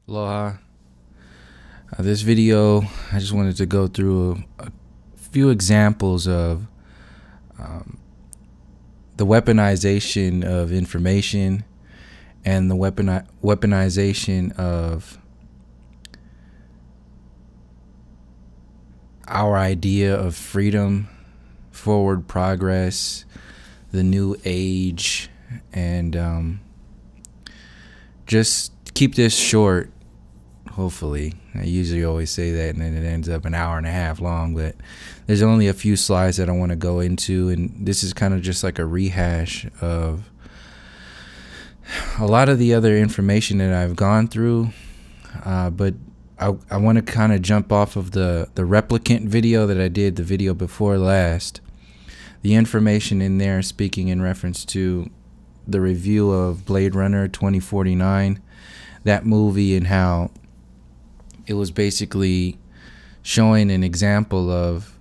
Aloha. This video, I just wanted to go through a few examples of the weaponization of information and the weaponization of our idea of freedom, forward progress, the new age, and just keep this short. Hopefully, I usually always say that and then it ends up an hour and a half long, but there's only a few slides that I want to go into, and this is kind of just like a rehash of a lot of the other information that I've gone through, but I want to kind of jump off of the replicant video that I did, the video before last. The information in there speaking in reference to the review of Blade Runner 2049, that movie, and how it was basically showing an example of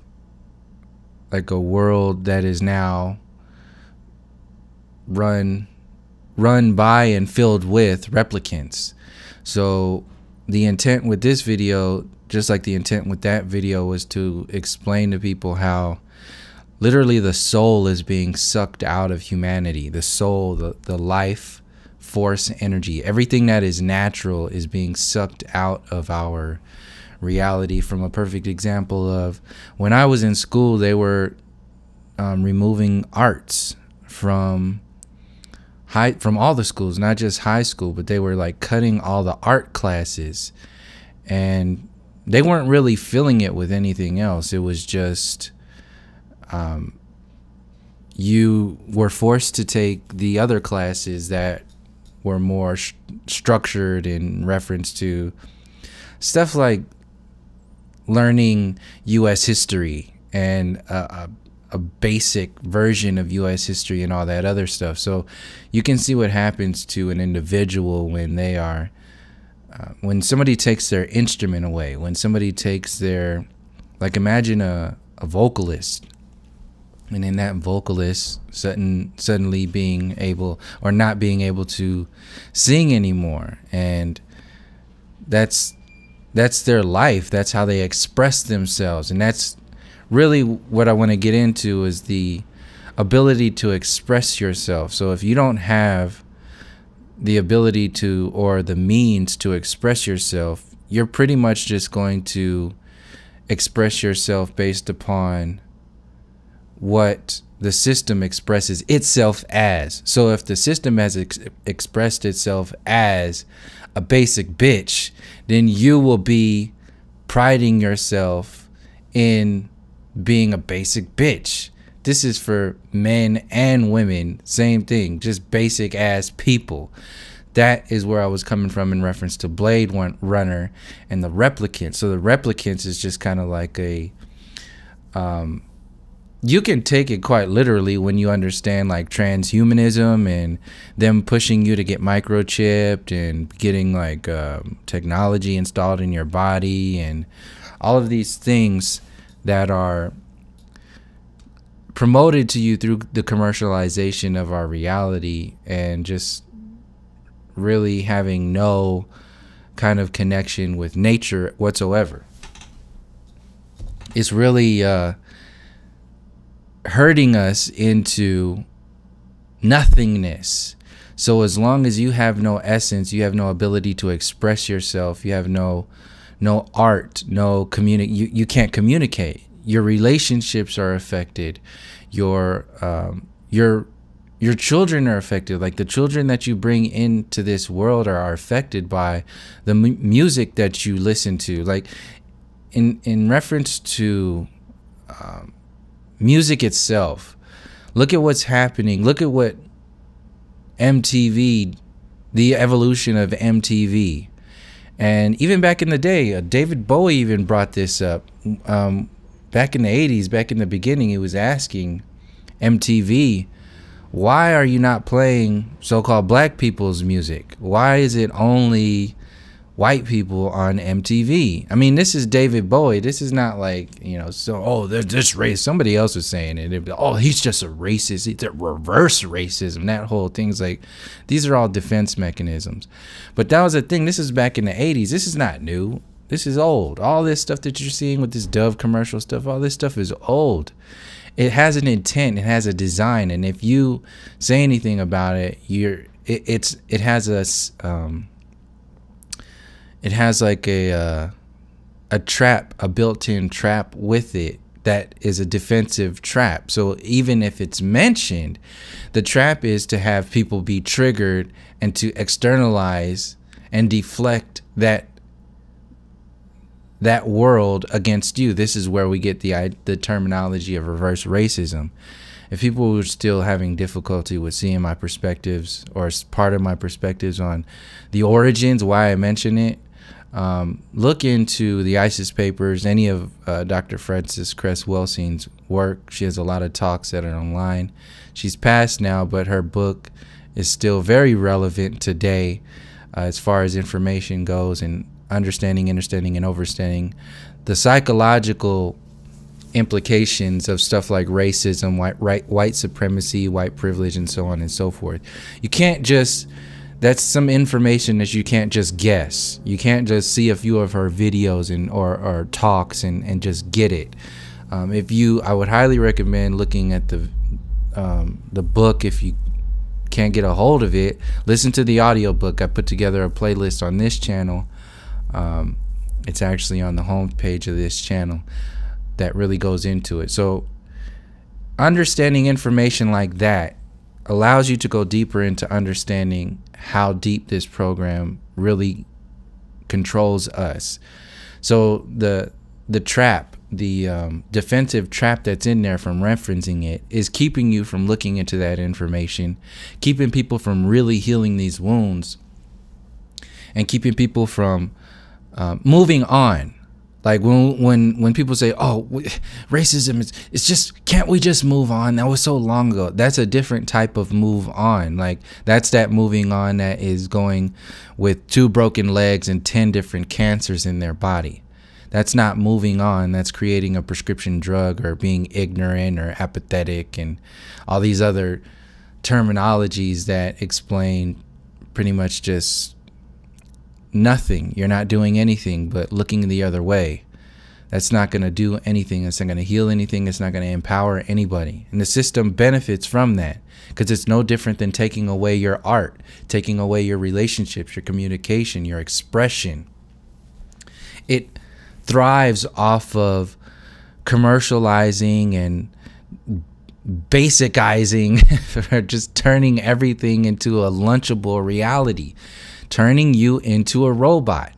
like a world that is now run by and filled with replicants. So the intent with this video, just like the intent with that video, was to explain to people how literally the soul is being sucked out of humanity. The soul, the life force, energy, everything that is natural is being sucked out of our reality. From a perfect example of when I was in school, they were removing arts from all the schools, not just high school, but they were like cutting all the art classes, and they weren't really filling it with anything else. It was just you were forced to take the other classes that were more structured in reference to stuff like learning U.S. history and a basic version of U.S. history and all that other stuff. So you can see what happens to an individual when they are, when somebody takes their instrument away, when somebody takes their, like imagine a vocalist, and in that vocalist suddenly being able or not being able to sing anymore, and that's their life, that's how they express themselves. And that's really what I want to get into, is the ability to express yourself. So if you don't have the ability to, or the means to express yourself, you're pretty much just going to express yourself based upon what the system expresses itself as. So if the system has expressed itself as a basic bitch, then you will be priding yourself in being a basic bitch. This is for men and women, same thing, just basic ass people. That is where I was coming from in reference to Blade Runner and the replicants. So the replicants is just kind of like a you can take it quite literally when you understand like transhumanism and them pushing you to get microchipped and getting like technology installed in your body and all of these things that are promoted to you through the commercialization of our reality, and just really having no kind of connection with nature whatsoever. It's really hurting us into nothingness. So as long as you have no essence, you have no ability to express yourself, you have no art, no you can't communicate. Your relationships are affected. Your children are affected. Like the children that you bring into this world are affected by the music that you listen to. Like in reference to music itself, look at what's happening. Look at what MTV, the evolution of MTV. And even back in the day, David Bowie even brought this up. Back in the 80s, back in the beginning, he was asking MTV, why are you not playing so-called black people's music? Why is it only white people on MTV. I mean, this is David Bowie. This is not like, you know, so, oh, there's this race. Somebody else was saying it. It'd be, oh, he's just a racist. It's a reverse racism. That whole thing's like, these are all defense mechanisms. But that was the thing. This is back in the 80s. This is not new. This is old. All this stuff that you're seeing with this Dove commercial stuff, all this stuff is old. It has an intent. It has a design. And if you say anything about it, it has like a trap, a built-in trap with it that is a defensive trap. So even if it's mentioned, the trap is to have people be triggered and to externalize and deflect that world against you. This is where we get the terminology of reverse racism. If people were still having difficulty with seeing my perspectives or part of my perspectives on the origins, why I mention it, look into the ISIS papers, any of Dr. Frances Cress Welsing's work. She has a lot of talks that are online. She's passed now, but her book is still very relevant today as far as information goes, and understanding, and overstanding the psychological implications of stuff like racism, white supremacy, white privilege, and so on and so forth. You can't just, that's some information that you can't just guess. You can't just see a few of her videos or talks and just get it. I would highly recommend looking at the book. If you can't get a hold of it, listen to the audiobook. I put together a playlist on this channel. It's actually on the home page of this channel that really goes into it. So understanding information like that allows you to go deeper into understanding how deep this program really controls us. So the trap, the defensive trap that's in there from referencing it is keeping you from looking into that information, keeping people from really healing these wounds, and keeping people from moving on. Like when people say, oh, racism it's just, can't we just move on? That was so long ago. That's a different type of move on. Like that's that moving on that is going with 2 broken legs and 10 different cancers in their body. That's not moving on. That's creating a prescription drug or being ignorant or apathetic and all these other terminologies that explain pretty much just nothing. You're not doing anything but looking the other way. That's not going to do anything. It's not going to heal anything. It's not going to empower anybody. And the system benefits from that because it's no different than taking away your art, taking away your relationships, your communication, your expression. It thrives off of commercializing and basicizing, or just turning everything into a lunchable reality. Turning you into a robot.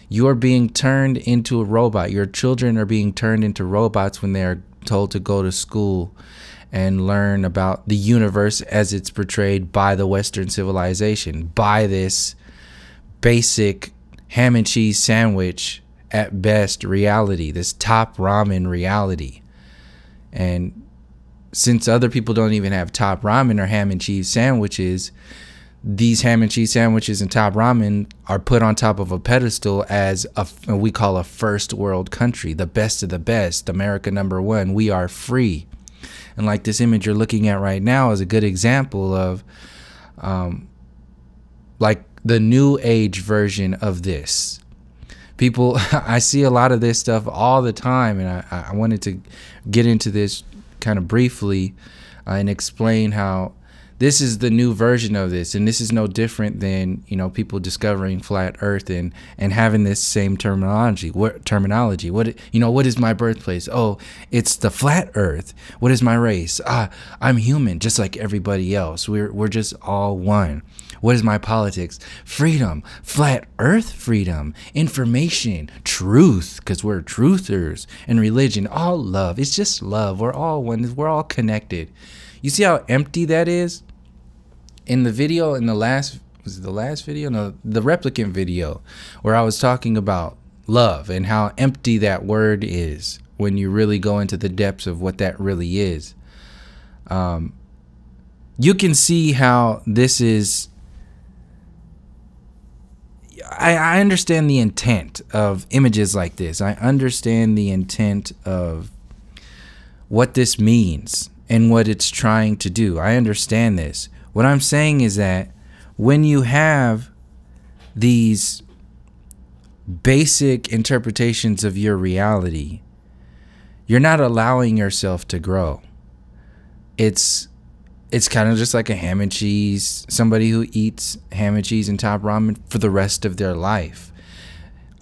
You are being turned into a robot. Your children are being turned into robots when they are told to go to school and learn about the universe as it's portrayed by the Western civilization, by this basic ham and cheese sandwich at best reality, this top ramen reality. And since other people don't even have top ramen or ham and cheese sandwiches, these ham and cheese sandwiches and top ramen are put on top of a pedestal as we call a first world country, the best of the best, America #1. We are free. And like this image you're looking at right now is a good example of like the new age version of this. People, I see a lot of this stuff all the time, and I wanted to get into this kind of briefly and explain how this is the new version of this, and this is no different than, you know, people discovering flat Earth and having this same terminology. What is my birthplace? Oh, it's the flat Earth. What is my race? I'm human, just like everybody else. We're just all one. What is my politics? Freedom, flat Earth freedom, information, truth, because we're truthers, and religion, all love. It's just love. We're all one. We're all connected. You see how empty that is? In the video, in the last, was it the last video? No, the replicant video, where I was talking about love and how empty that word is when you really go into the depths of what that really is. You can see how this is, I understand the intent of images like this. I understand the intent of what this means and what it's trying to do. I understand this. What I'm saying is that when you have these basic interpretations of your reality, you're not allowing yourself to grow. It's kind of just like a ham and cheese, somebody who eats ham and cheese and top ramen for the rest of their life.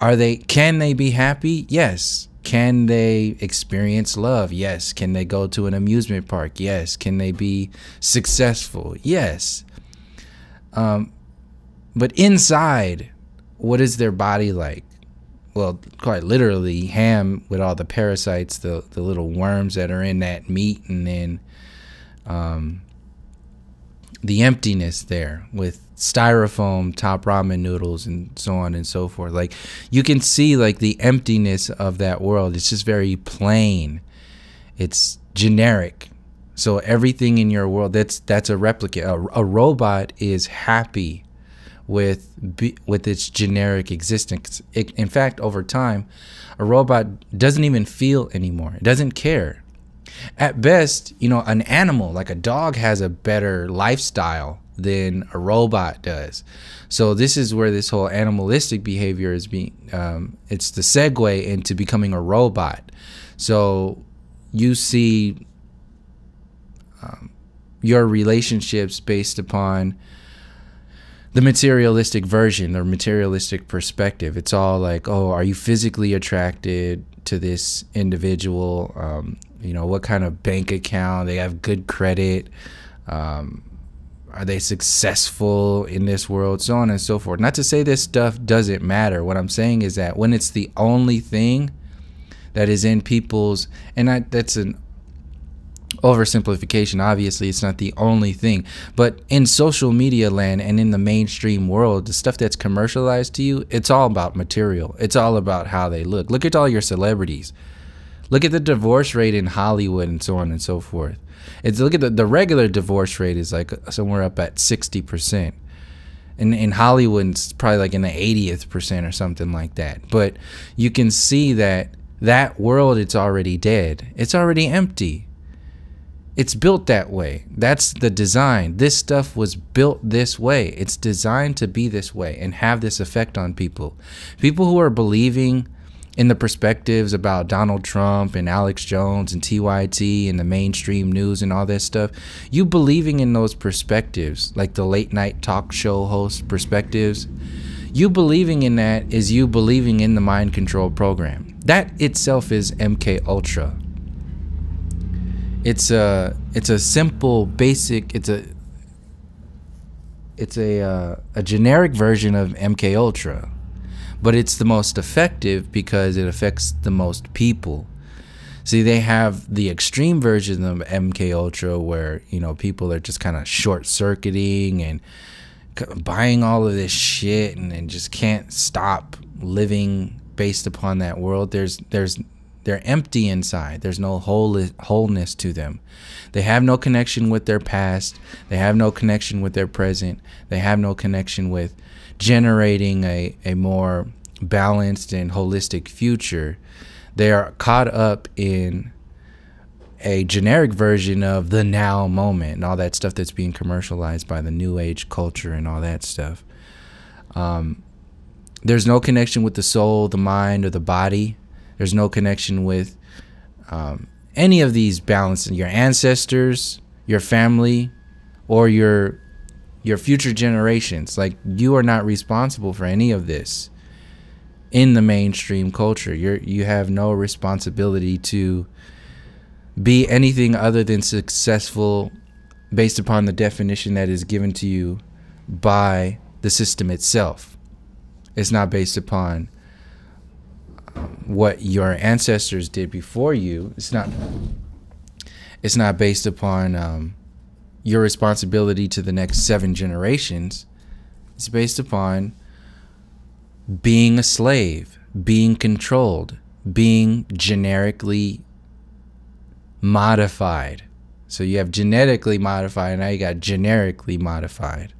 Can they be happy? Yes. Can they experience love? Yes. Can they go to an amusement park? Yes. Can they be successful? Yes. But inside, what is their body like? Well, quite literally, ham with all the parasites, the little worms that are in that meat, and then the emptiness there with styrofoam top ramen noodles and so on and so forth. Like, you can see like the emptiness of that world. It's just very plain. It's generic. So everything in your world, that's a replicate. A robot is happy with its generic existence. In fact, over time, a robot doesn't even feel anymore. It doesn't care. At best, an animal like a dog has a better lifestyle than a robot does. So this is where this whole animalistic behavior is being, it's the segue into becoming a robot. So you see your relationships based upon the materialistic version or materialistic perspective. It's all like, oh, are you physically attracted to this individual? What kind of bank account? They have good credit. Are they successful in this world? So on and so forth. Not to say this stuff doesn't matter. What I'm saying is that when it's the only thing that is in people's, and that's an oversimplification. Obviously, it's not the only thing, but in social media land and in the mainstream world, the stuff that's commercialized to you, it's all about material. It's all about how they look. Look at all your celebrities. Look at the divorce rate in Hollywood and so on and so forth. Look at the regular divorce rate is like somewhere up at 60%. In Hollywood, it's probably like in the 80th percent or something like that. But you can see that world, it's already dead. It's already empty. It's built that way. That's the design. This stuff was built this way. It's designed to be this way and have this effect on people. People who are believing in the perspectives about Donald Trump and Alex Jones and TYT and the mainstream news and all that stuff, you believing in those perspectives, like the late night talk show host perspectives, you believing in that is you believing in the mind control program. That itself is MK Ultra. It's a simple, basic, it's a generic version of MK Ultra. But it's the most effective because it affects the most people. See, they have the extreme version of MK Ultra where, people are just kind of short-circuiting and buying all of this shit and just can't stop living based upon that world. They're empty inside. There's no wholeness to them. They have no connection with their past. They have no connection with their present. They have no connection with generating a more balanced and holistic future. They are caught up in a generic version of the now moment and all that stuff that's being commercialized by the new age culture and all that stuff. There's no connection with the soul, the mind, or the body. There's no connection with any of these balances. Your ancestors, your family, or your future generations. Like, you are not responsible for any of this in the mainstream culture. You have no responsibility to be anything other than successful based upon the definition that is given to you by the system itself. It's not based upon what your ancestors did before you. It's not based upon your responsibility to the next 7 generations. It's based upon being a slave, being controlled, being generically modified. So you have genetically modified, and now you got generically modified.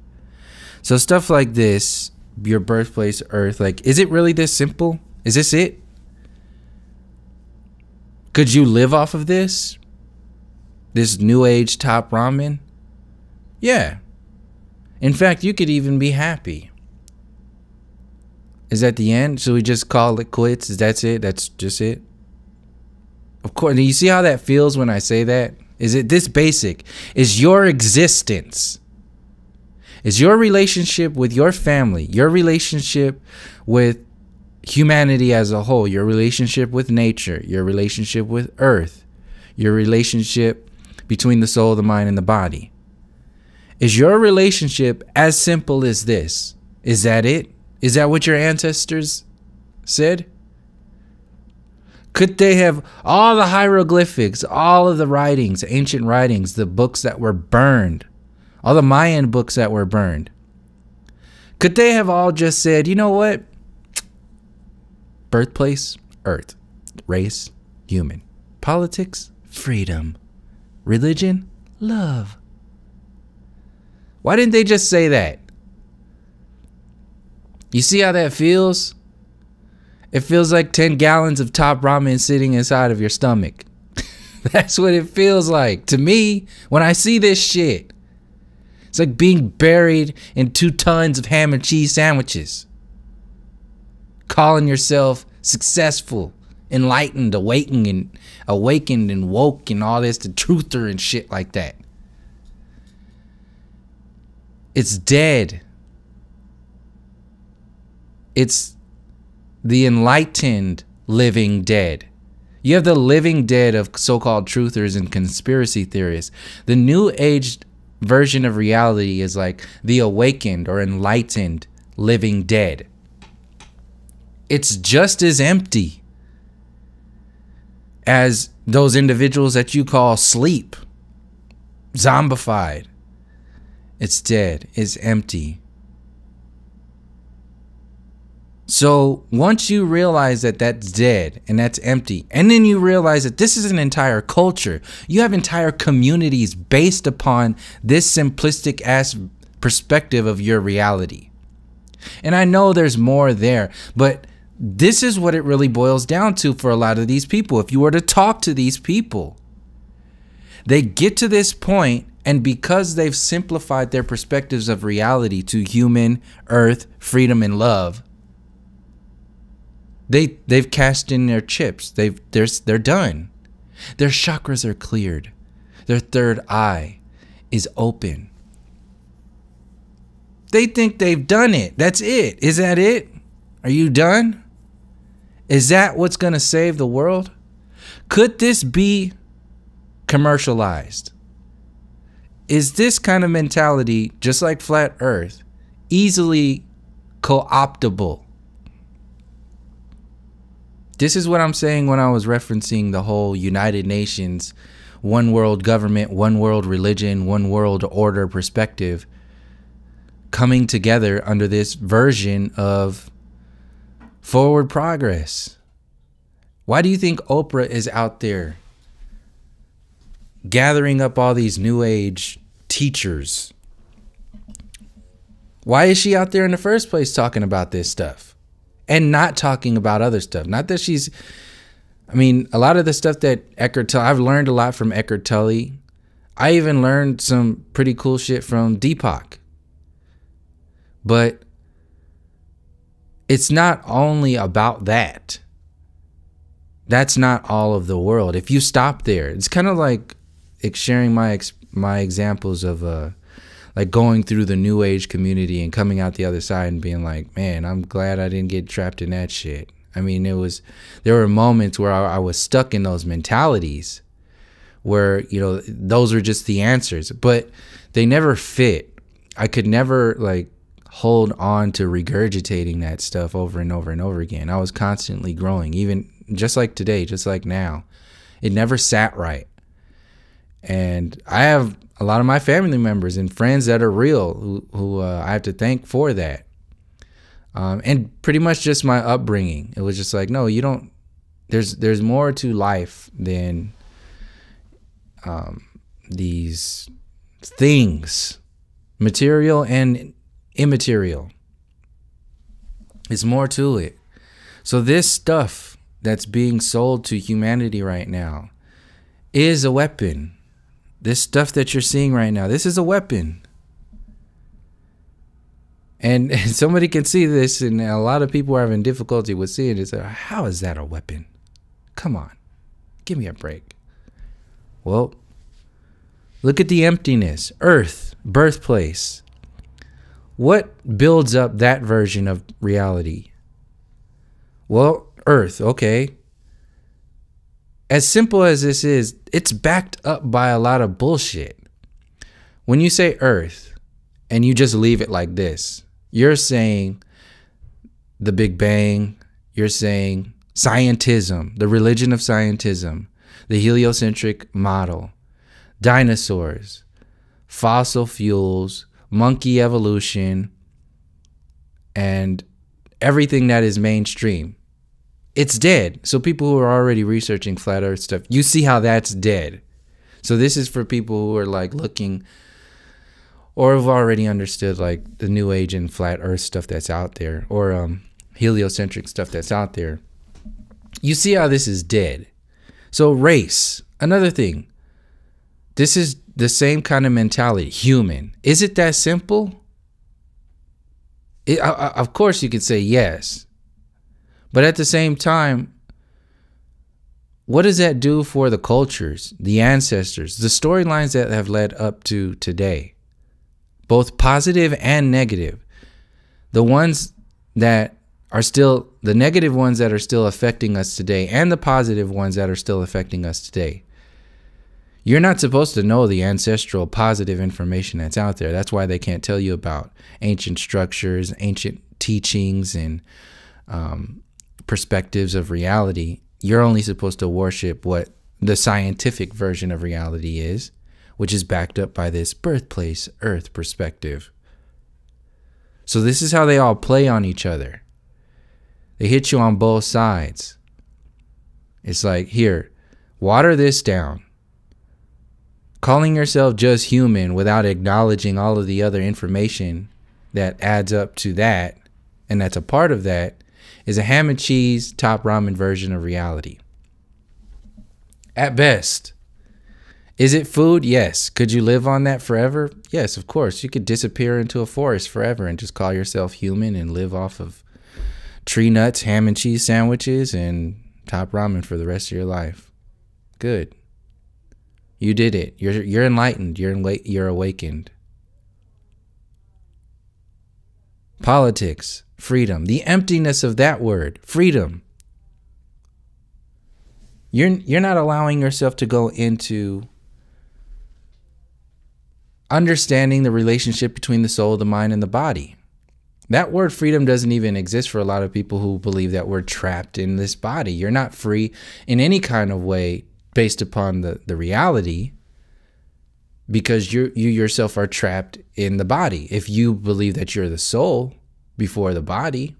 So stuff like this your birthplace, Earth. Like, is it really this simple? Is this it? Could you live off of this? This new age top ramen? Yeah. In fact, you could even be happy. Is that the end? Should we just call it quits? That's it? That's just it? Of course. Do you see how that feels when I say that? Is it this basic? Is your existence, is your relationship with your family, your relationship with humanity as a whole, your relationship with nature, your relationship with Earth, your relationship between the soul, the mind, and the body. Is your relationship as simple as this? Is that it? Is that what your ancestors said? Could they have all the hieroglyphics, all of the writings, ancient writings, the books that were burned, all the Mayan books that were burned? Could they have all just said, you know what? Birthplace, Earth. Race, human. Politics, freedom. Religion, love. Why didn't they just say that? You see how that feels? It feels like 10 gallons of top ramen sitting inside of your stomach. That's what it feels like to me when I see this shit. It's like being buried in 2 tons of ham and cheese sandwiches. Calling yourself successful, enlightened, awakened and woke and all this, the truther and shit like that. It's dead. It's the enlightened living dead. You have the living dead of so-called truthers and conspiracy theorists. The new age version of reality is like the awakened or enlightened living dead. It's just as empty as those individuals that you call sleep, zombified. It's dead. It's empty. So once you realize that that's dead and that's empty, and then you realize that this is an entire culture, you have entire communities based upon this simplistic ass perspective of your reality. And I know there's more there, but this is what it really boils down to for a lot of these people. If you were to talk to these people, they get to this point, and because they've simplified their perspectives of reality to human, earth, freedom, and love, they've cashed in their chips. They're done. Their chakras are cleared. Their third eye is open. They think they've done it. That's it. Is that it? Are you done? Is that what's going to save the world? Could this be commercialized? Is this kind of mentality, just like flat earth, easily co-optable? This is what I'm saying when I was referencing the whole United Nations, one world government, one world religion, one world order perspective coming together under this version of forward progress. Why do you think Oprah is out there gathering up all these new age teachers? Why is she out there in the first place talking about this stuff and not talking about other stuff? Not that she's, I mean, a lot of the stuff that Eckhart Tolle, I've learned a lot from Eckhart Tolle. I even learned some pretty cool shit from Deepak. But it's not only about that. That's not all of the world. If you stop there, it's kind of like sharing my examples of like going through the new age community and coming out the other side and being like, man, I'm glad I didn't get trapped in that shit. I mean, there were moments where I was stuck in those mentalities where, you know, those were just the answers, but they never fit. I could never like hold on to regurgitating that stuff over and over and over again. I was constantly growing, even just like today, just like now. It never sat right. And I have a lot of my family members and friends that are real who I have to thank for that. And pretty much just my upbringing. It was just like, no, you don't, there's more to life than these things, material and immaterial. It's more to it. So this stuff that's being sold to humanity right now is a weapon. This stuff that you're seeing right now, this is a weapon. And somebody can see this, and a lot of people are having difficulty with seeing it. How is that a weapon? Come on, give me a break. Well, look at the emptiness. Earth, birthplace. What builds up that version of reality? Well, Earth, okay. As simple as this is, it's backed up by a lot of bullshit. When you say Earth and you just leave it like this, you're saying the Big Bang, you're saying scientism, the religion of scientism, the heliocentric model, dinosaurs, fossil fuels, monkey evolution, and everything that is mainstream. It's dead. So people who are already researching flat earth stuff, you see how that's dead. So this is for people who are like looking or have already understood like the new age and flat earth stuff that's out there, or heliocentric stuff that's out there. You see how this is dead. So race, another thing. This is the same kind of mentality. Human. Is it that simple? Of course you could say yes. But at the same time, what does that do for the cultures, the ancestors, the storylines that have led up to today? Both positive and negative. The ones that are still, the negative ones that are still affecting us today, and the positive ones that are still affecting us today. You're not supposed to know the ancestral positive information that's out there. That's why they can't tell you about ancient structures, ancient teachings, and perspectives of reality. You're only supposed to worship what the scientific version of reality is, which is backed up by this birthplace Earth perspective. So this is how they all play on each other. They hit you on both sides. It's like, here, water this down. Calling yourself just human without acknowledging all of the other information that adds up to that, and that's a part of that, is a ham and cheese top ramen version of reality. At best. Is it food? Yes. Could you live on that forever? Yes, of course. You could disappear into a forest forever and just call yourself human and live off of tree nuts, ham and cheese sandwiches, and top ramen for the rest of your life. Good. You did it. You're enlightened. You're awakened. Politics, freedom, the emptiness of that word, freedom. You're not allowing yourself to go into understanding the relationship between the soul, the mind, and the body. That word freedom doesn't even exist for a lot of people who believe that we're trapped in this body. You're not free in any kind of way based upon the reality, because you yourself are trapped in the body. If you believe that you're the soul before the body,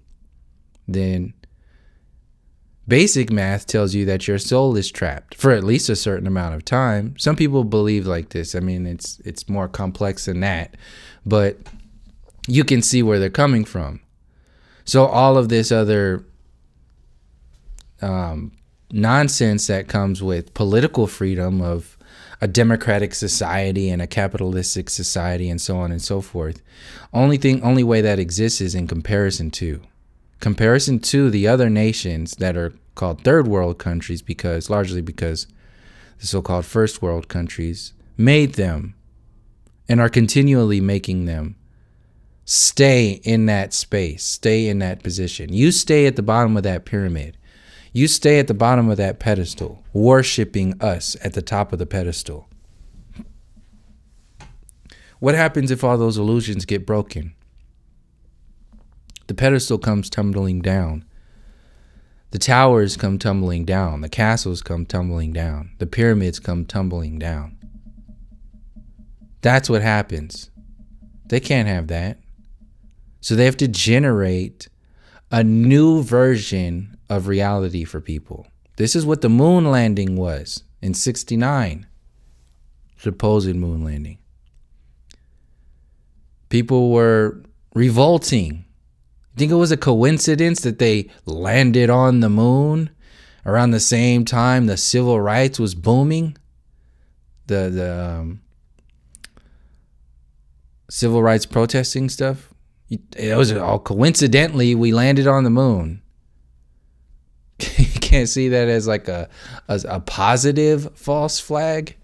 then basic math tells you that your soul is trapped for at least a certain amount of time. Some people believe like this. I mean, it's more complex than that, but you can see where they're coming from. So all of this other nonsense that comes with political freedom of a democratic society and a capitalistic society and so on and so forth, only way that exists is in comparison to the other nations that are called third world countries, largely because the so-called first world countries made them and are continually making them stay in that space, stay in that position. You stay at the bottom of that pyramid. You stay at the bottom of that pedestal, worshiping us at the top of the pedestal. What happens if all those illusions get broken? The pedestal comes tumbling down. The towers come tumbling down. The castles come tumbling down. The pyramids come tumbling down. That's what happens. They can't have that. So they have to generate a new version of reality for people. This is what the moon landing was in '69. Supposed moon landing. People were revolting. Think it was a coincidence that they landed on the moon around the same time the civil rights was booming? The civil rights protesting stuff? It was all coincidentally we landed on the moon. You can't see that as like a positive false flag.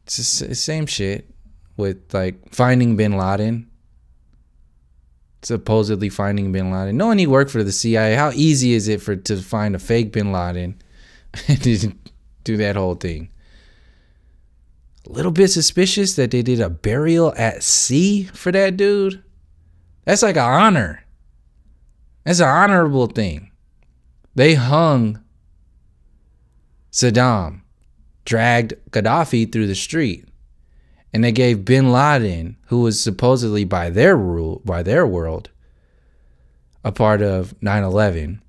It's the same shit with like finding bin Laden. Supposedly finding bin Laden. Knowing he worked for the CIA, how easy is it to find a fake bin Laden and do that whole thing? A little bit suspicious that they did a burial at sea for that dude. That's like an honor. That's an honorable thing. They hung Saddam, dragged Gaddafi through the street, and they gave bin Laden, who was supposedly by their world, a part of 9/11.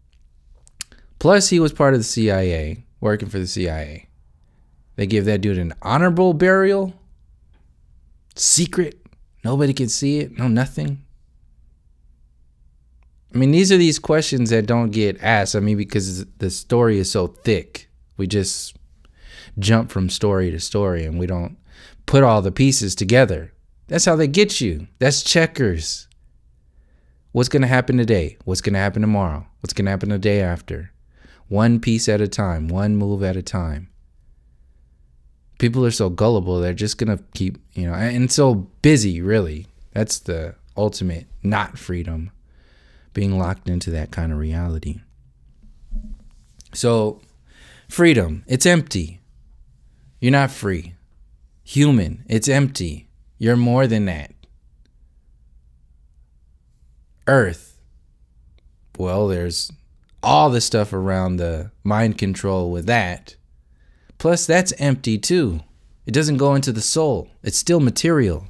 Plus, he was part of the CIA, working for the CIA. They give that dude an honorable burial, secret. Nobody can see it. No, nothing. I mean, these are these questions that don't get asked. I mean, because the story is so thick. We just jump from story to story and we don't put all the pieces together. That's how they get you. That's checkers. What's going to happen today? What's going to happen tomorrow? What's going to happen the day after? One piece at a time, one move at a time. People are so gullible. They're just going to keep, and so busy, really. That's the ultimate not freedom. Being locked into that kind of reality. So, freedom, it's empty. You're not free. Human, it's empty. You're more than that. Earth, well, there's all the stuff around the mind control with that. Plus, that's empty too. It doesn't go into the soul. It's still material.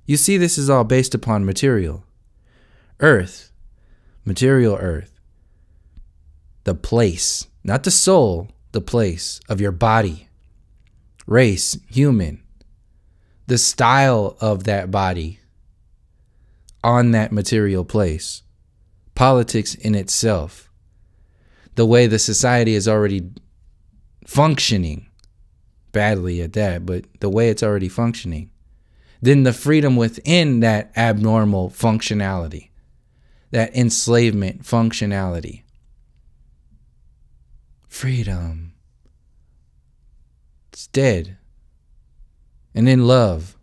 You see, this is all based upon material. Earth. Material earth. The place, not the soul, the place of your body. Race, human. The style of that body on that material place. Politics in itself. The way the society is already functioning. Badly at that, but the way it's already functioning. Then the freedom within that abnormal functionality. That enslavement functionality. Freedom. It's dead. And then love.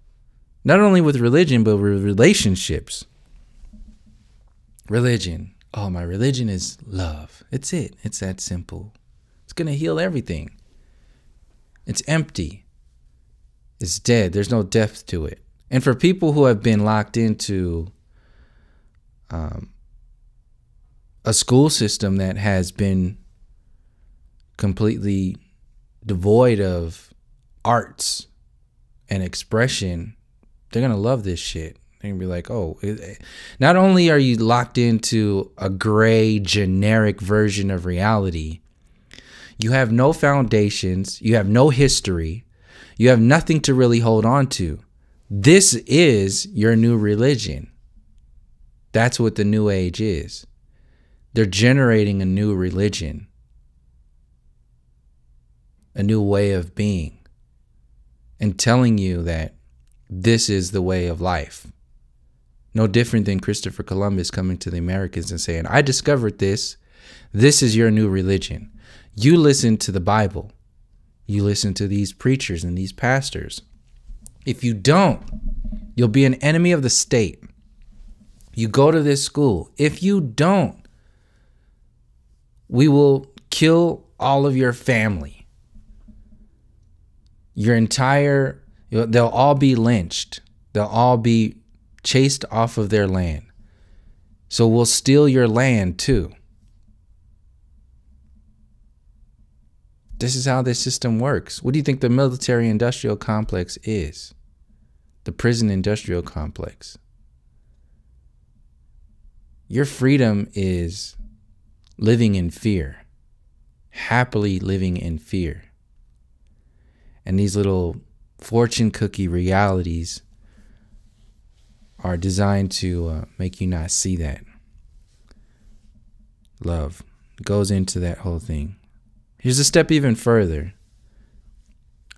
Not only with religion, but with relationships. Religion. Oh, my religion is love. It's it. It's that simple. It's going to heal everything. It's empty. It's dead. There's no depth to it. And for people who have been locked into a school system that has been completely devoid of arts and expression, they're going to love this shit. They're going to be like, oh, not only are you locked into a gray, generic version of reality, you have no foundations, you have no history, you have nothing to really hold on to. This is your new religion. That's what the new age is. They're generating a new religion, a new way of being, and telling you that this is the way of life. No different than Christopher Columbus coming to the Americas and saying, I discovered this. This is your new religion. You listen to the Bible. You listen to these preachers and these pastors. If you don't, you'll be an enemy of the state. You go to this school. If you don't, we will kill all of your family. They'll all be lynched. They'll all be chased off of their land. So we'll steal your land too. This is how this system works. What do you think the military industrial complex is? The prison industrial complex. Your freedom is living in fear, happily living in fear. And these little fortune cookie realities are designed to make you not see that. Love goes into that whole thing. Here's a step even further.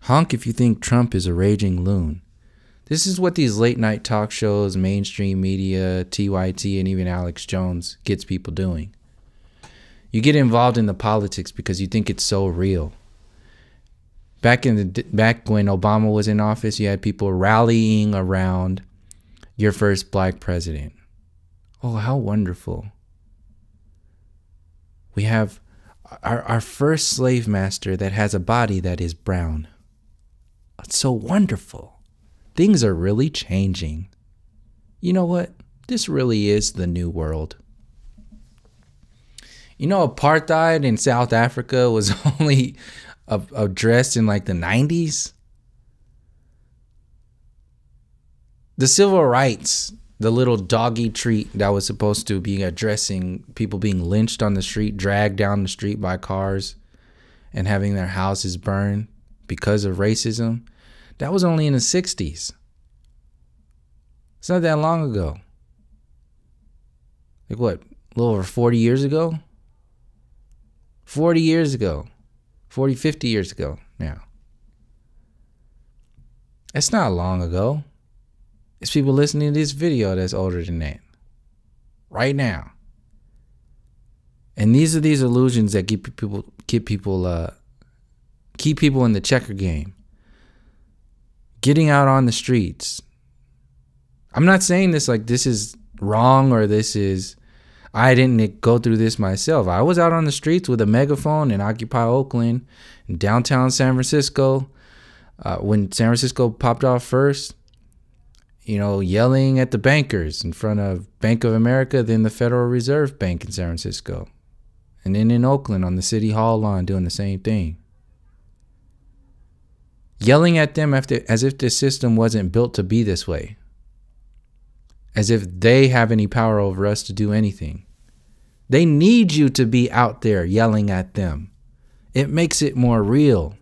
Honk if you think Trump is a raging loon. This is what these late night talk shows, mainstream media, TYT, and even Alex Jones gets people doing. You get involved in the politics because you think it's so real. Back when Obama was in office, you had people rallying around your first black president. Oh, how wonderful. We have our first slave master that has a body that is brown. It's so wonderful. Things are really changing. You know what? This really is the new world. You know, apartheid in South Africa was only addressed in like the 90s. The civil rights, the little doggy treat that was supposed to be addressing people being lynched on the street, dragged down the street by cars, and having their houses burned because of racism, that was only in the 60s. It's not that long ago. Like what, a little over 40 years ago? 40 years ago. 40, 50 years ago now. That's not long ago. It's people listening to this video that's older than that. Right now. And these are these illusions that keep people in the checker game. Getting out on the streets. I'm not saying this like this is wrong or this is, I didn't go through this myself. I was out on the streets with a megaphone in Occupy Oakland, in downtown San Francisco, when San Francisco popped off first, you know, yelling at the bankers in front of Bank of America, then the Federal Reserve Bank in San Francisco, and then in Oakland on the City Hall lawn doing the same thing. Yelling at them as if the system wasn't built to be this way. As if they have any power over us to do anything. They need you to be out there yelling at them. It makes it more real.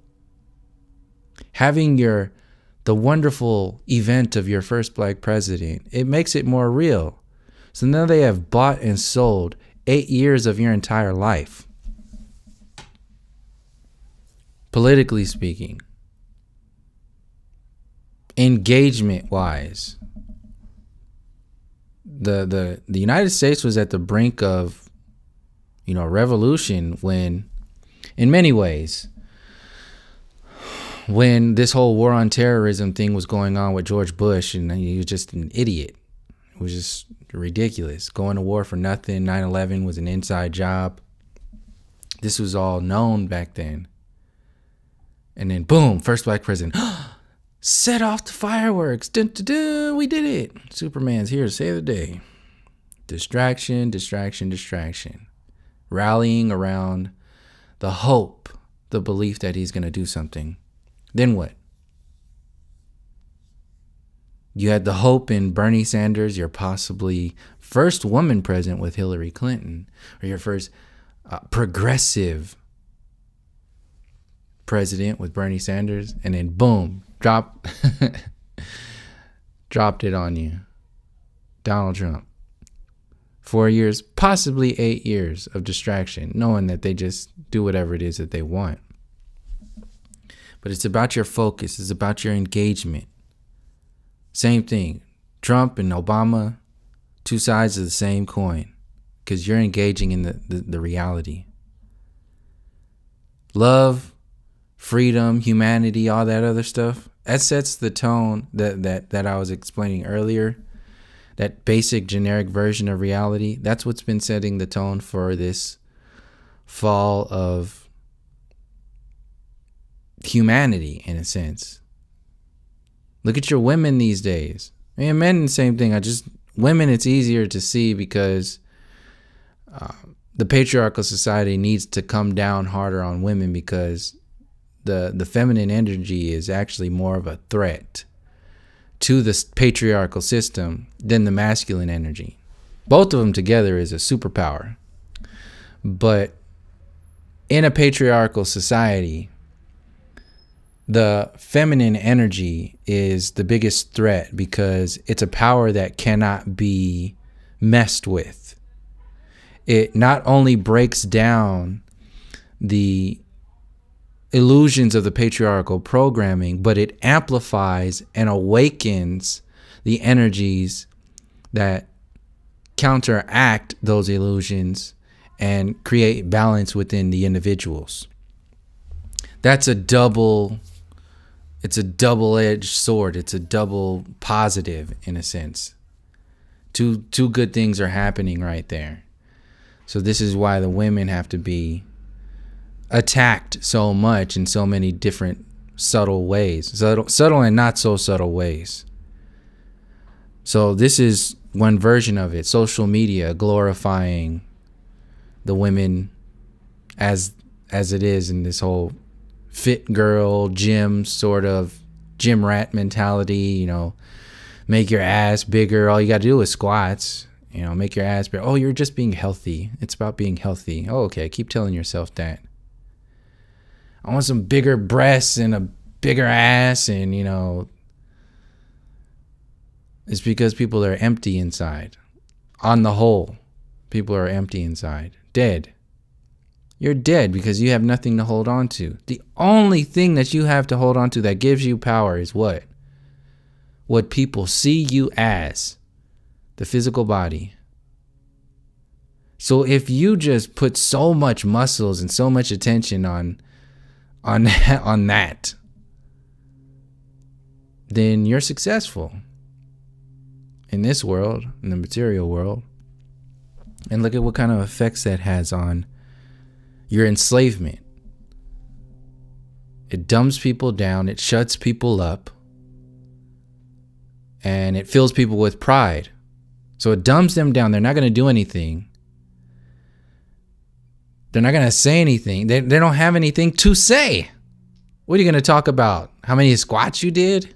Having the wonderful event of your first black president, it makes it more real. So now they have bought and sold 8 years of your entire life. Politically speaking. Engagement wise. The United States was at the brink of, you know, revolution when, in many ways, when this whole war on terrorism thing was going on with George Bush, and he was just an idiot. It was just ridiculous. Going to war for nothing. 9/11 was an inside job. This was all known back then. And then boom, first black president. Set off the fireworks. Dun, dun, dun, we did it. Superman's here to save the day. Distraction, distraction, distraction. Rallying around the hope, the belief that he's going to do something. Then what? You had the hope in Bernie Sanders, your possibly first woman president with Hillary Clinton, or your first progressive president with Bernie Sanders, and then boom, dropped it on you. Donald Trump. 4 years, possibly 8 years of distraction, knowing that they just do whatever it is that they want. But it's about your focus. It's about your engagement. Same thing. Trump and Obama, two sides of the same coin, because you're engaging in the reality. Love, freedom, humanity, all that other stuff, that sets the tone that I was explaining earlier. That basic generic version of reality, that's what's been setting the tone for this fall of humanity, in a sense. Look at your women these days. I mean, men, the same thing. Women, it's easier to see because the patriarchal society needs to come down harder on women because the feminine energy is actually more of a threat to the patriarchal system than the masculine energy. Both of them together is a superpower. But in a patriarchal society, the feminine energy is the biggest threat because it's a power that cannot be messed with. It not only breaks down the illusions of the patriarchal programming, but it amplifies and awakens the energies that counteract those illusions and create balance within the individuals. That's it's a double-edged sword. It's a double positive in a sense. Two good things are happening right there. So this is why the women have to be attacked so much in so many different subtle ways, subtle and not so subtle ways. So this is one version of it. Social media glorifying the women as it is in this whole fit girl gym sort of gym rat mentality. You know, make your ass bigger. All you got to do is squats. You know, make your ass bigger. Oh, you're just being healthy. It's about being healthy. Oh, okay. Keep telling yourself that. I want some bigger breasts and a bigger ass, and you know, it's because people are empty inside. On the whole, people are empty inside. Dead. You're dead because you have nothing to hold on to. The only thing that you have to hold on to that gives you power is what? What people see you as. The physical body. So if you just put so much muscles and so much attention on that, then you're successful in this world, in the material world. And look at what kind of effects that has on your enslavement. It dumbs people down, it shuts people up, and it fills people with pride. So it dumbs them down. They're not going to do anything. They're not going to say anything. They don't have anything to say. What are you going to talk about? How many squats you did?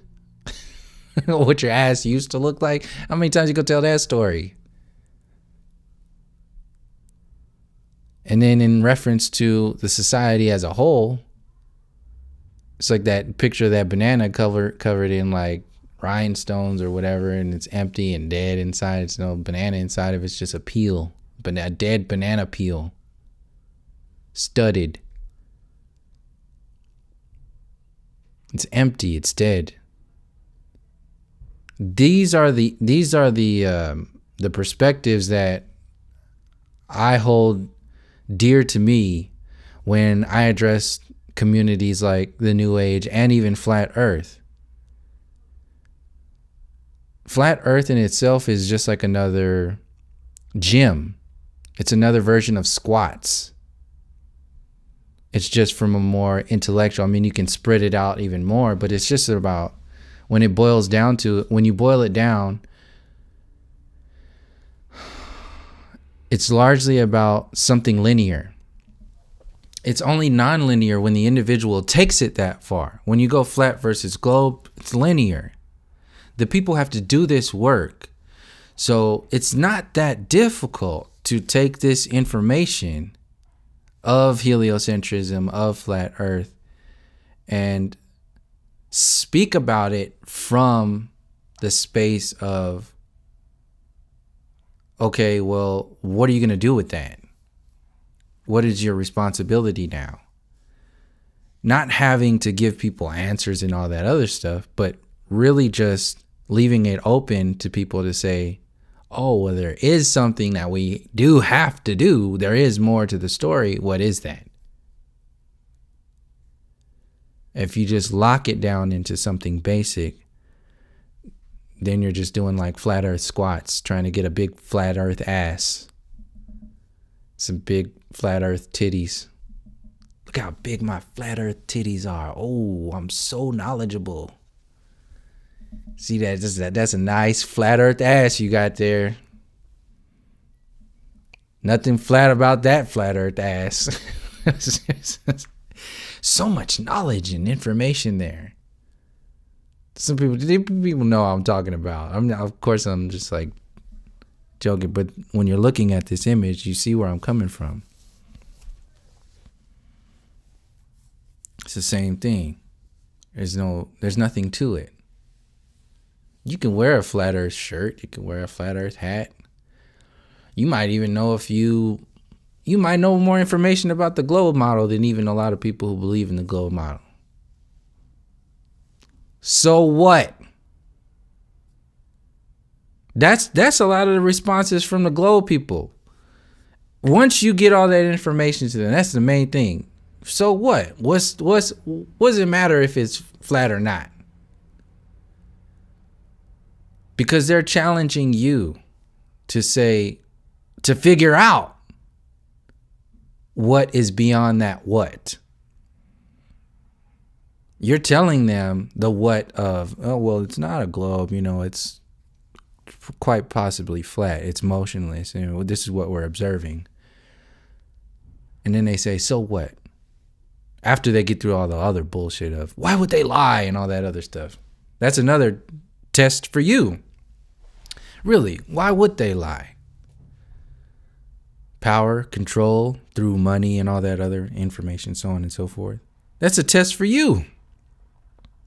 What your ass used to look like? How many times you go tell that story? And then in reference to the society as a whole, it's like that picture of that banana covered in like rhinestones or whatever, and it's empty and dead inside. It's no banana inside of it. It's just a peel, a dead banana peel, studded. It's empty. It's dead. These are the perspectives that I hold dear to me when I address communities like the New Age and even Flat Earth. Flat Earth in itself is just like another gym. It's another version of squats. It's just from a more intellectual, I mean, you can spread it out even more, but it's just about, when you boil it down, it's largely about something linear. It's only non-linear when the individual takes it that far. When you go flat versus globe, it's linear. The people have to do this work. So it's not that difficult to take this information of heliocentrism, of flat earth, and speak about it from the space of, okay, well, what are you going to do with that? What is your responsibility now? Not having to give people answers and all that other stuff, but really just leaving it open to people to say, oh, well, there is something that we do have to do. There is more to the story. What is that? If you just lock it down into something basic, then you're just doing like flat earth squats, trying to get a big flat earth ass. Some big flat earth titties. Look how big my flat earth titties are. Oh, I'm so knowledgeable. See that's a nice flat earth ass you got there. Nothing flat about that flat earth ass. So much knowledge and information there. Some people know what I'm talking about. Of course, I'm just like joking, but when you're looking at this image, you see where I'm coming from. It's the same thing. There's nothing to it. You can wear a flat earth shirt. You can wear a flat earth hat. You might even know you might know more information about the globe model than even a lot of people who believe in the globe model. So what? That's a lot of the responses from the globe people. Once you get all that information to them, that's the main thing. So what? What does it matter if it's flat or not? Because they're challenging you to figure out what is beyond that what. You're telling them the what of, oh, well, it's not a globe, it's quite possibly flat. It's motionless. This is what we're observing. And then they say, so what? After they get through all the other bullshit of why would they lie and all that other stuff. That's another test for you. Really, why would they lie? Power, control through money and all that other information, so on and so forth. That's a test for you.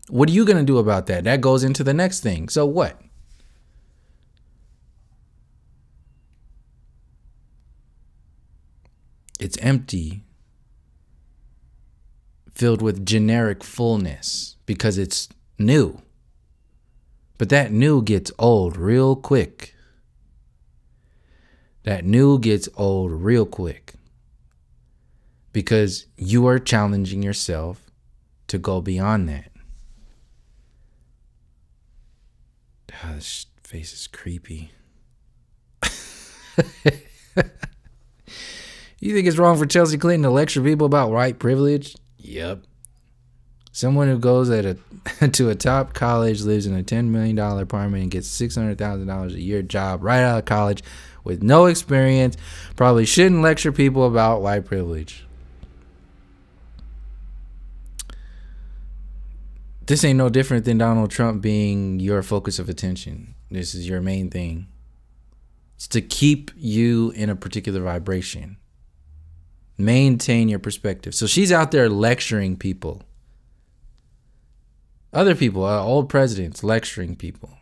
What are you going to do about that? That goes into the next thing. So what? It's empty, filled with generic fullness because it's new. But that new gets old real quick. Because you are challenging yourself to go beyond that. Oh, this face is creepy. You think it's wrong for Chelsea Clinton to lecture people about white privilege? Yep. Someone who goes to a top college, lives in a $10 million apartment, and gets $600,000 a year job right out of college with no experience probably shouldn't lecture people about white privilege. This ain't no different than Donald Trump being your focus of attention. This is your main thing. It's to keep you in a particular vibration. Maintain your perspective. So she's out there lecturing people. Other people, old presidents lecturing people.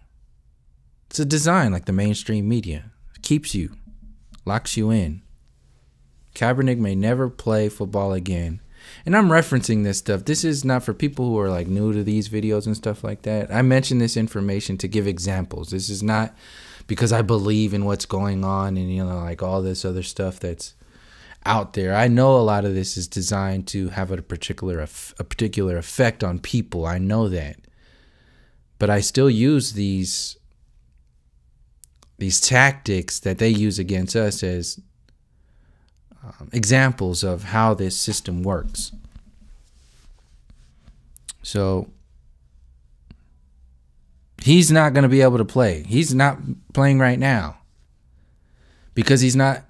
It's a design like the mainstream media. It keeps you, locks you in. Kaepernick may never play football again. And I'm referencing this stuff. This is not for people who are like new to these videos and stuff like that. I mention this information to give examples. This is not because I believe in what's going on and, like all this other stuff that's out there. I know a lot of this is designed to have a particular effect on people. I know that. But I still use these tactics that they use against us as examples of how this system works. So he's not going to be able to play. He's not playing right now because he's not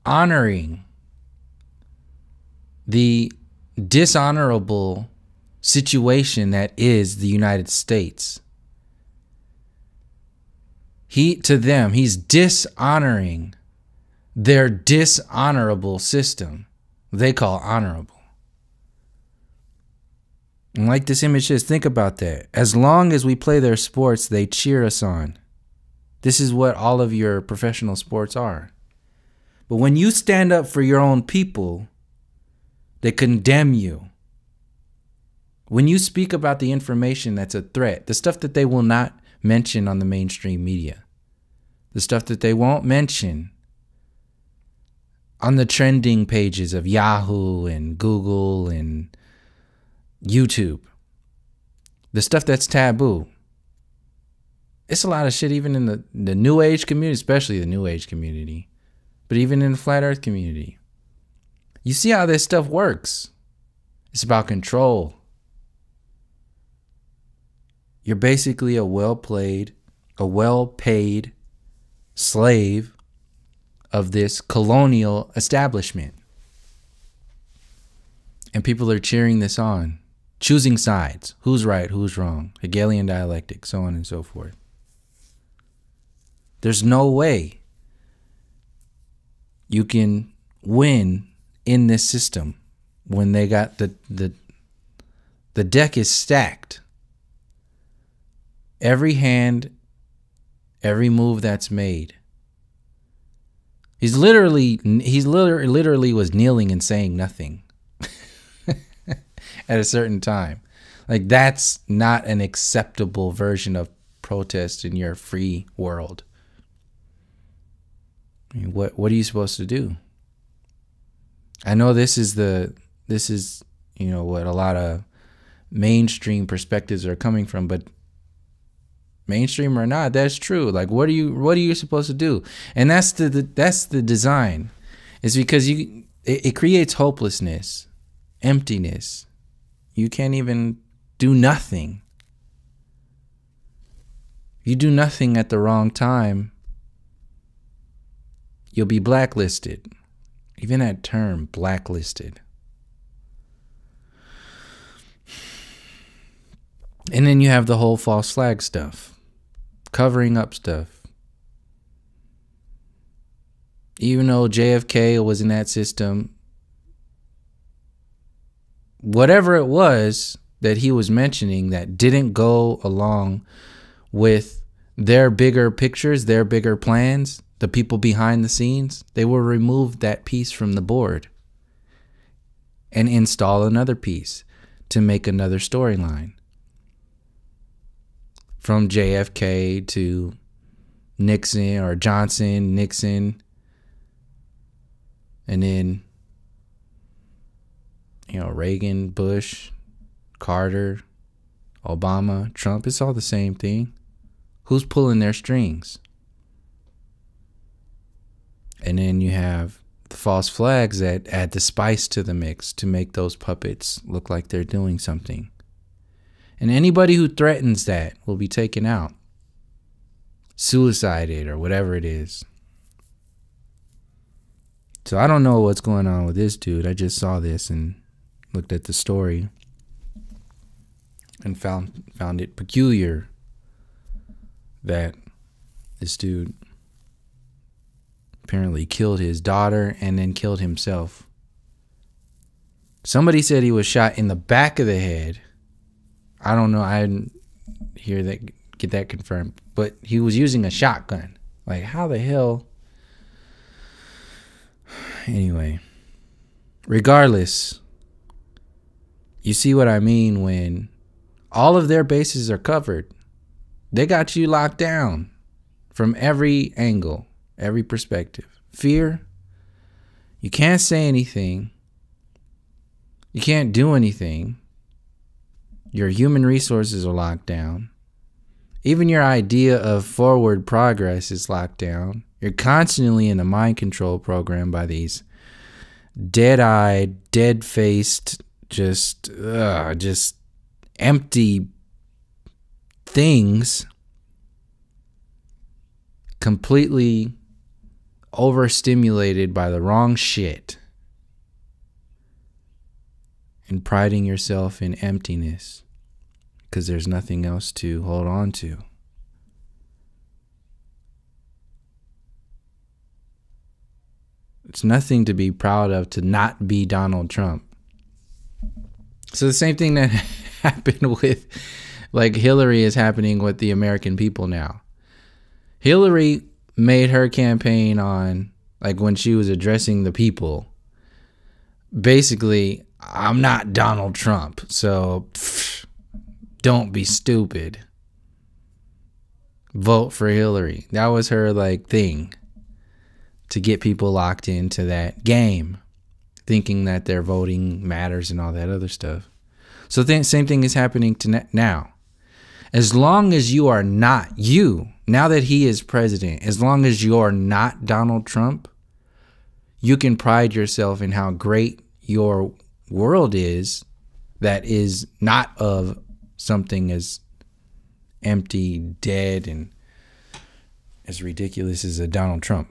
honoring the dishonorable situation that is the United States. He's dishonoring their dishonorable system they call honorable. And like this image is, think about that. As long as we play their sports, they cheer us on. This is what all of your professional sports are. But when you stand up for your own people, they condemn you. When you speak about the information that's a threat, the stuff that they will not mention on the mainstream media, the stuff that they won't mention on the trending pages of Yahoo and Google and YouTube, the stuff that's taboo. It's a lot of shit even in the New Age community, especially the New Age community, but even in the Flat Earth community. You see how this stuff works. It's about control. You're basically a well-paid slave of this colonial establishment. And people are cheering this on, choosing sides. Who's right, who's wrong, Hegelian dialectic, so on and so forth. There's no way you can win in this system when they got the The deck is stacked. Every hand, every move that's made. He literally was kneeling and saying nothing at a certain time. Like, that's not an acceptable version of protest in your free world. I mean, what are you supposed to do? I know this is what a lot of mainstream perspectives are coming from, but mainstream or not, that's true. Like, what are you supposed to do? And that's the design. It's because it creates hopelessness, emptiness. You can't even do nothing. You do nothing at the wrong time, you'll be blacklisted. Even that term, blacklisted. And then you have the whole false flag stuff. Covering up stuff. Even though JFK was in that system, whatever it was that he was mentioning that didn't go along with their bigger pictures, their bigger plans, the people behind the scenes, they will remove that piece from the board and install another piece to make another storyline. From JFK to Nixon or Johnson, Nixon, and then, Reagan, Bush, Carter, Obama, Trump. It's all the same thing. Who's pulling their strings? And then you have the false flags that add the spice to the mix to make those puppets look like they're doing something. And anybody who threatens that will be taken out, suicided, or whatever it is. So I don't know what's going on with this dude. I just saw this and looked at the story and found it peculiar that this dude apparently killed his daughter and then killed himself. Somebody said he was shot in the back of the head. I don't know. I didn't get that confirmed. But he was using a shotgun. Like, how the hell? Anyway, regardless, you see what I mean when all of their bases are covered. They got you locked down from every angle, every perspective. Fear. You can't say anything. You can't do anything. Your human resources are locked down. Even your idea of forward progress is locked down. You're constantly in a mind control program by these dead-eyed, dead-faced, just empty things, completely overstimulated by the wrong shit, and priding yourself in emptiness because there's nothing else to hold on to. It's nothing to be proud of to not be Donald Trump. So the same thing that happened with, like, Hillary is happening with the American people now. Hillary made her campaign on, like, when she was addressing the people, basically, I'm not Donald Trump, so don't be stupid. Vote for Hillary. That was her, like, thing to get people locked into that game, thinking that their voting matters and all that other stuff. So the same thing is happening to now. As long as you are not now that he is president, as long as you are not Donald Trump, you can pride yourself in how great your world is that is not of something as empty, dead, and as ridiculous as a Donald Trump.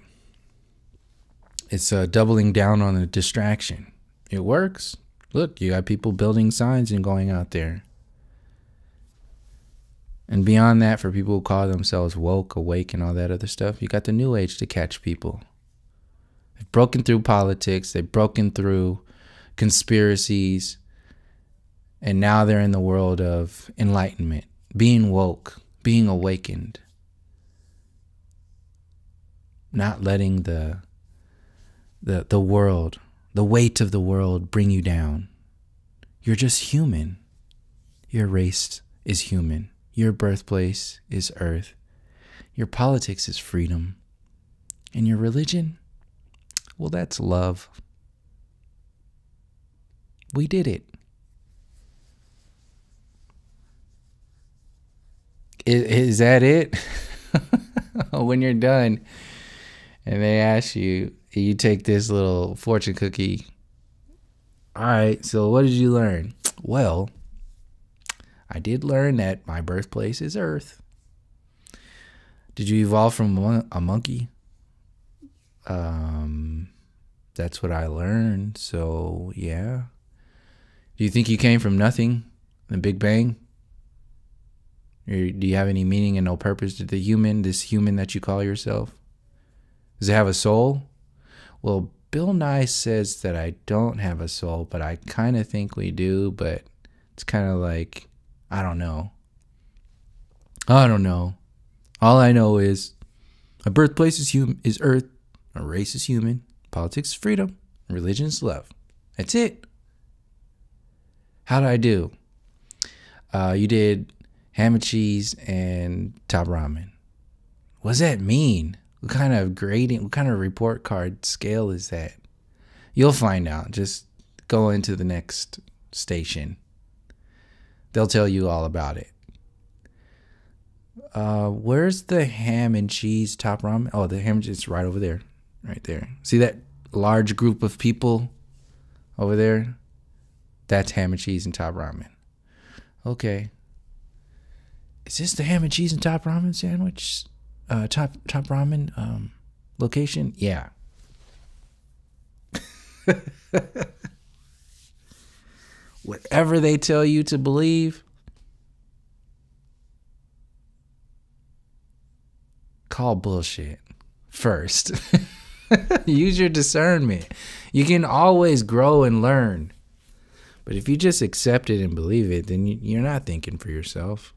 It's doubling down on a distraction. It works. Look, you got people building signs and going out there. And beyond that, for people who call themselves woke, awake, and all that other stuff, you got the new age to catch people. They've broken through politics. They've broken through conspiracies. And now they're in the world of enlightenment, being woke, being awakened, not letting the world, the weight of the world bring you down. You're just human. Your race is human. Your birthplace is earth. Your politics is freedom. And your religion, well, that's love. We did it. Is that it? When you're done and they ask you, you take this little fortune cookie. All right, so what did you learn? Well, I did learn that my birthplace is Earth. Did you evolve from a monkey? That's what I learned. So, yeah. Do you think you came from nothing? The Big Bang? Or do you have any meaning and no purpose to the human, this human that you call yourself? Does it have a soul? Well, Bill Nye says that I don't have a soul, but I kind of think we do, but it's kind of like, I don't know. I don't know. All I know is my birthplace is Earth, my race is human, politics is freedom, religion is love. That's it. How did I do? You did ham and cheese and top ramen. What does that mean? What kind of grading, what kind of report card scale is that? You'll find out. Just go into the next station. They'll tell you all about it. Where's the ham and cheese top ramen? Oh, the ham and cheese is right over there. Right there. See that large group of people over there? That's ham and cheese and top ramen. Okay. Is this the ham and cheese and top ramen sandwich? Top ramen location? Yeah. Whatever they tell you to believe, call bullshit first. Use your discernment. You can always grow and learn. But if you just accept it and believe it, then you're not thinking for yourself.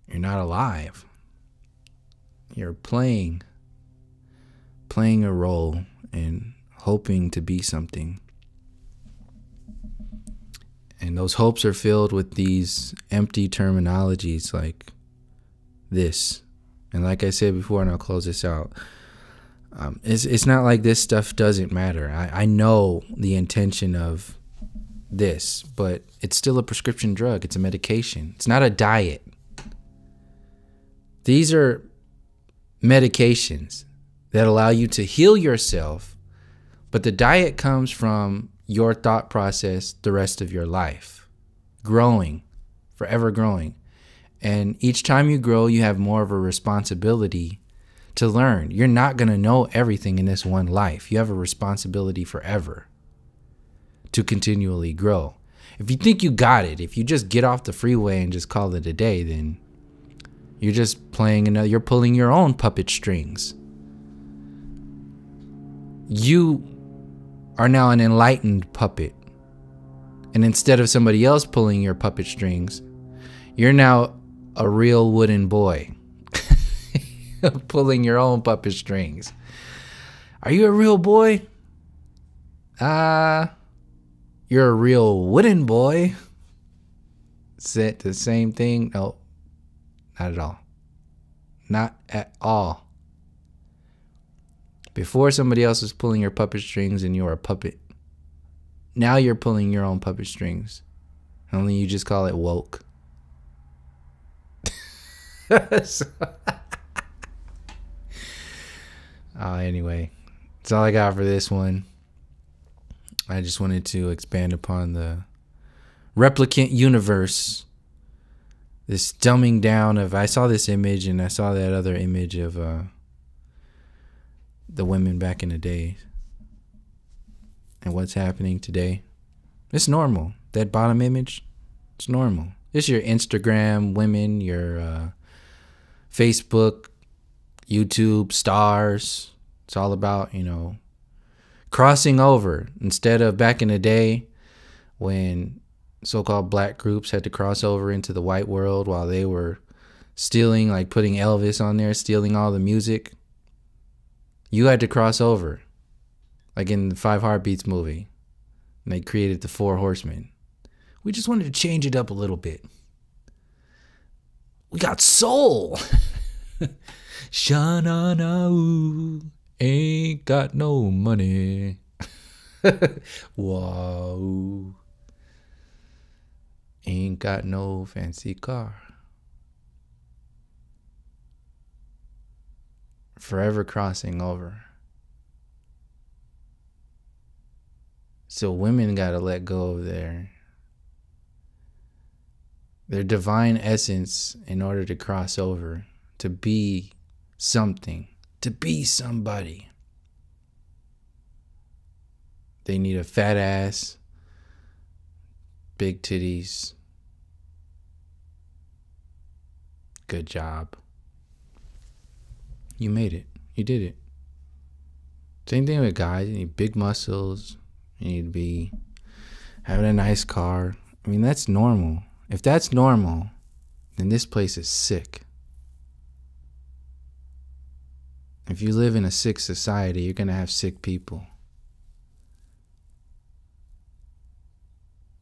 You're not alive. You're playing a role and hoping to be something. And those hopes are filled with these empty terminologies like this. And like I said before, and I'll close this out, it's not like this stuff doesn't matter. I know the intention of this, but it's still a prescription drug. It's a medication. It's not a diet. These are medications that allow you to heal yourself, but the diet comes from your thought process the rest of your life. Growing, forever growing. And each time you grow, you have more of a responsibility to learn. You're not going to know everything in this one life. You have a responsibility forever to continually grow. If you think you got it, if you just get off the freeway and just call it a day, then you're just you're pulling your own puppet strings. You are now an enlightened puppet. And instead of somebody else pulling your puppet strings, you're now a real wooden boy pulling your own puppet strings. Are you a real boy? You're a real wooden boy. Said the same thing? No. Not at all. Not at all. Before, somebody else was pulling your puppet strings and you were a puppet. Now you're pulling your own puppet strings. Only you just call it woke. Anyway, that's all I got for this one. I just wanted to expand upon the replicant universe. This dumbing down of, I saw this image and I saw that other image of the women back in the day and what's happening today. It's normal. That bottom image, it's normal. It's your Instagram women, your Facebook, YouTube stars. It's all about, crossing over. Instead of back in the day when so-called black groups had to cross over into the white world while they were stealing, like putting Elvis on there, stealing all the music. You had to cross over, like in the Five Heartbeats movie. And they created the Four Horsemen. We just wanted to change it up a little bit. We got soul. Sha-na-na-oo, ain't got no money. Whoa. Ain't got no fancy car. Forever crossing over. So women gotta let go of their divine essence in order to cross over, to be something, to be somebody. They need a fat ass, big titties. Good job. You made it. You did it. Same thing with guys. You need big muscles. You need to be having a nice car. I mean, that's normal. If that's normal, then this place is sick. If you live in a sick society, you're going to have sick people.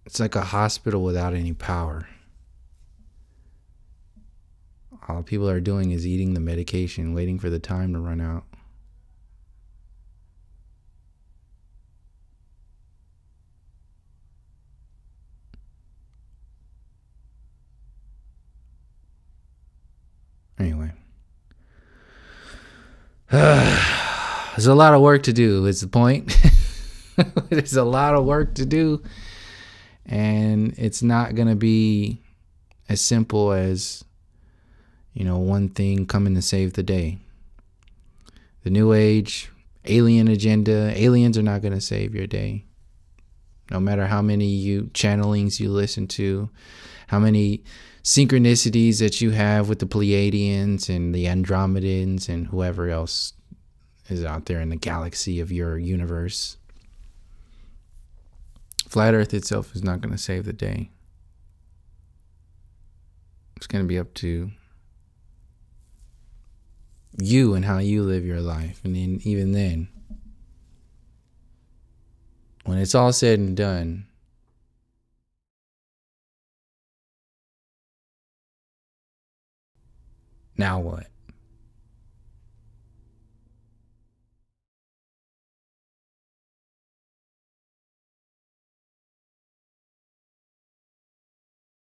It's like a hospital without any power. All people are doing is eating the medication, waiting for the time to run out. Anyway. There's a lot of work to do, is the point. There's a lot of work to do. And it's not going to be as simple as, one thing coming to save the day. The new age, alien agenda, aliens are not going to save your day. No matter how many channelings you listen to, how many synchronicities that you have with the Pleiadians and the Andromedans and whoever else is out there in the galaxy of your universe. Flat Earth itself is not going to save the day. It's going to be up to you and how you live your life. And then, even then, when it's all said and done, now what?